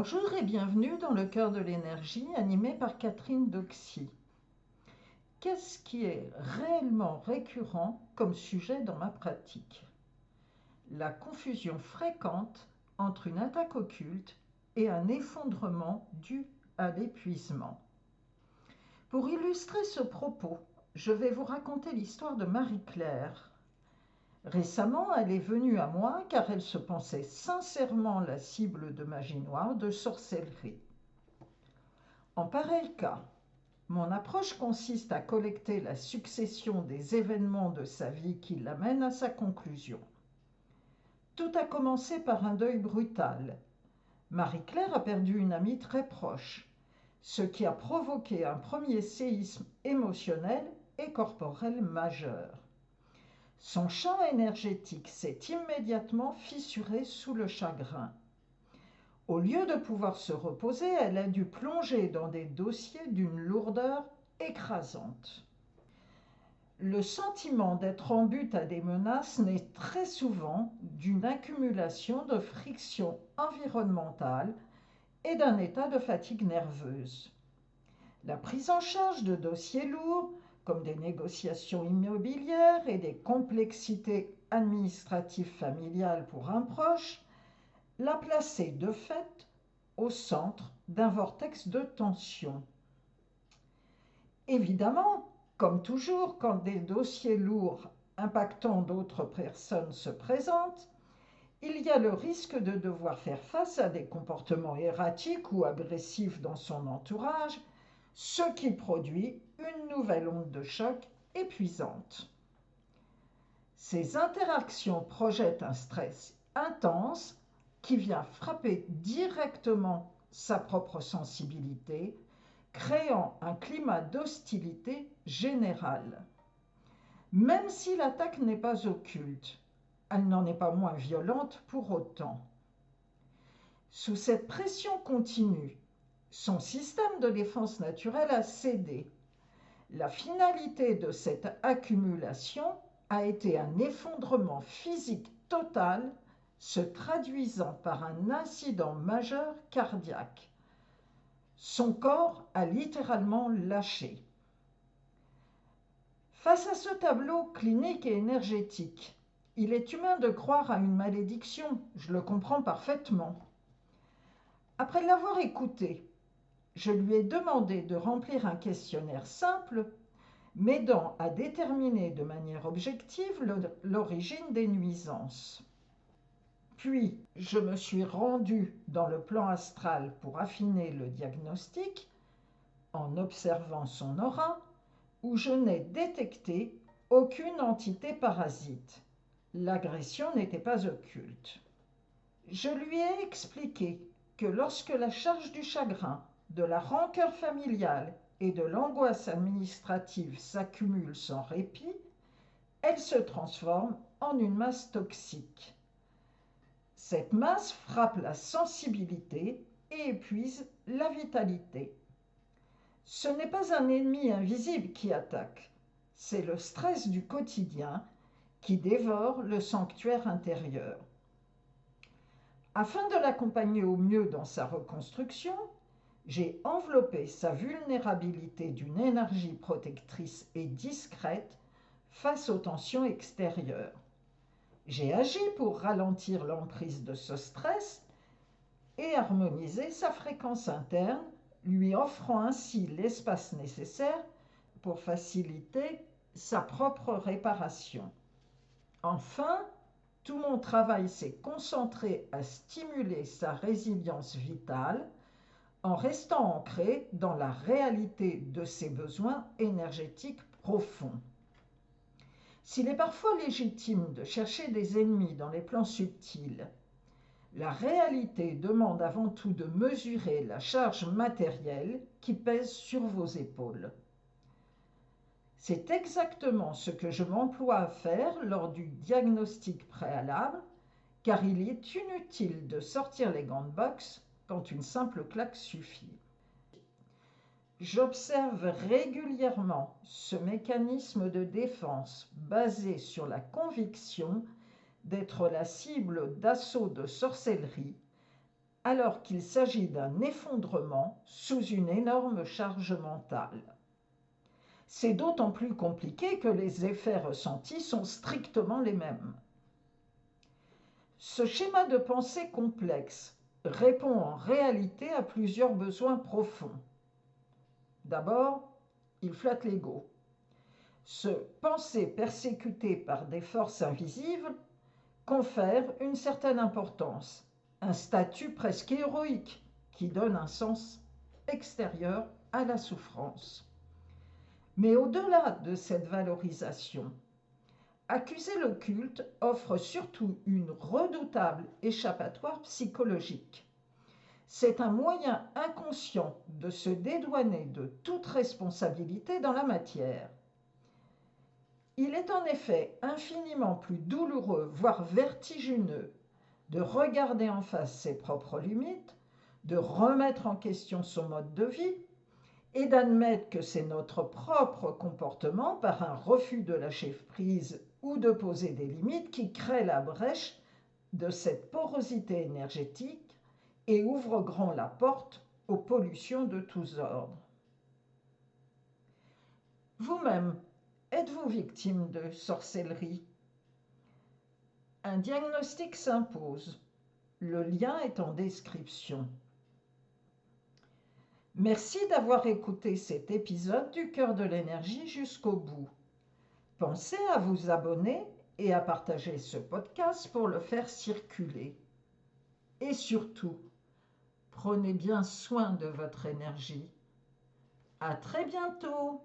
Bonjour et bienvenue dans le cœur de l'énergie, animé par Catherine Doxy. Qu'est-ce qui est réellement récurrent comme sujet dans ma pratique? La confusion fréquente entre une attaque occulte et un effondrement dû à l'épuisement. Pour illustrer ce propos, je vais vous raconter l'histoire de Marie-Claire. Récemment, elle est venue à moi car elle se pensait sincèrement la cible de magie noire, de sorcellerie. En pareil cas, mon approche consiste à collecter la succession des événements de sa vie qui l'amènent à sa conclusion. Tout a commencé par un deuil brutal. Marie-Claire a perdu une amie très proche, ce qui a provoqué un premier séisme émotionnel et corporel majeur. Son champ énergétique s'est immédiatement fissuré sous le chagrin. Au lieu de pouvoir se reposer, elle a dû plonger dans des dossiers d'une lourdeur écrasante. Le sentiment d'être en butte à des menaces naît très souvent d'une accumulation de frictions environnementales et d'un état de fatigue nerveuse. La prise en charge de dossiers lourds, comme des négociations immobilières et des complexités administratives familiales pour un proche, l'a placée de fait au centre d'un vortex de tension. Évidemment, comme toujours, quand des dossiers lourds impactant d'autres personnes se présentent, il y a le risque de devoir faire face à des comportements erratiques ou agressifs dans son entourage, ce qui produit une nouvelle onde de choc épuisante. Ces interactions projettent un stress intense qui vient frapper directement sa propre sensibilité, créant un climat d'hostilité générale. Même si l'attaque n'est pas occulte, elle n'en est pas moins violente pour autant. Sous cette pression continue, son système de défense naturelle a cédé. La finalité de cette accumulation a été un effondrement physique total, se traduisant par un incident majeur cardiaque. Son corps a littéralement lâché. Face à ce tableau clinique et énergétique, il est humain de croire à une malédiction, je le comprends parfaitement. Après l'avoir écouté, je lui ai demandé de remplir un questionnaire simple, m'aidant à déterminer de manière objective l'origine des nuisances. Puis, je me suis rendue dans le plan astral pour affiner le diagnostic, en observant son aura, où je n'ai détecté aucune entité parasite. L'agression n'était pas occulte. Je lui ai expliqué que lorsque la charge du chagrin, de la rancœur familiale et de l'angoisse administrative s'accumule sans répit, elle se transforme en une masse toxique. Cette masse frappe la sensibilité et épuise la vitalité. Ce n'est pas un ennemi invisible qui attaque, c'est le stress du quotidien qui dévore le sanctuaire intérieur. Afin de l'accompagner au mieux dans sa reconstruction, j'ai enveloppé sa vulnérabilité d'une énergie protectrice et discrète face aux tensions extérieures. J'ai agi pour ralentir l'emprise de ce stress et harmoniser sa fréquence interne, lui offrant ainsi l'espace nécessaire pour faciliter sa propre réparation. Enfin, tout mon travail s'est concentré à stimuler sa résilience vitale en restant ancré dans la réalité de ses besoins énergétiques profonds. S'il est parfois légitime de chercher des ennemis dans les plans subtils, la réalité demande avant tout de mesurer la charge matérielle qui pèse sur vos épaules. C'est exactement ce que je m'emploie à faire lors du diagnostic préalable, car il est inutile de sortir les gants de boxe quand une simple claque suffit. J'observe régulièrement ce mécanisme de défense basé sur la conviction d'être la cible d'assauts de sorcellerie alors qu'il s'agit d'un effondrement sous une énorme charge mentale. C'est d'autant plus compliqué que les effets ressentis sont strictement les mêmes. Ce schéma de pensée complexe répond en réalité à plusieurs besoins profonds. D'abord, il flatte l'ego. Se penser persécuté par des forces invisibles confère une certaine importance, un statut presque héroïque qui donne un sens extérieur à la souffrance. Mais au-delà de cette valorisation, accuser l'occulte offre surtout une redoutable échappatoire psychologique. C'est un moyen inconscient de se dédouaner de toute responsabilité dans la matière. Il est en effet infiniment plus douloureux, voire vertigineux, de regarder en face ses propres limites, de remettre en question son mode de vie et d'admettre que c'est notre propre comportement, par un refus de lâcher prise ou de poser des limites, qui crée la brèche de cette porosité énergétique et ouvre grand la porte aux pollutions de tous ordres. Vous-même, êtes-vous victime de sorcellerie? Un diagnostic s'impose. Le lien est en description. Merci d'avoir écouté cet épisode du Cœur de l'énergie jusqu'au bout. Pensez à vous abonner et à partager ce podcast pour le faire circuler. Et surtout, prenez bien soin de votre énergie. À très bientôt!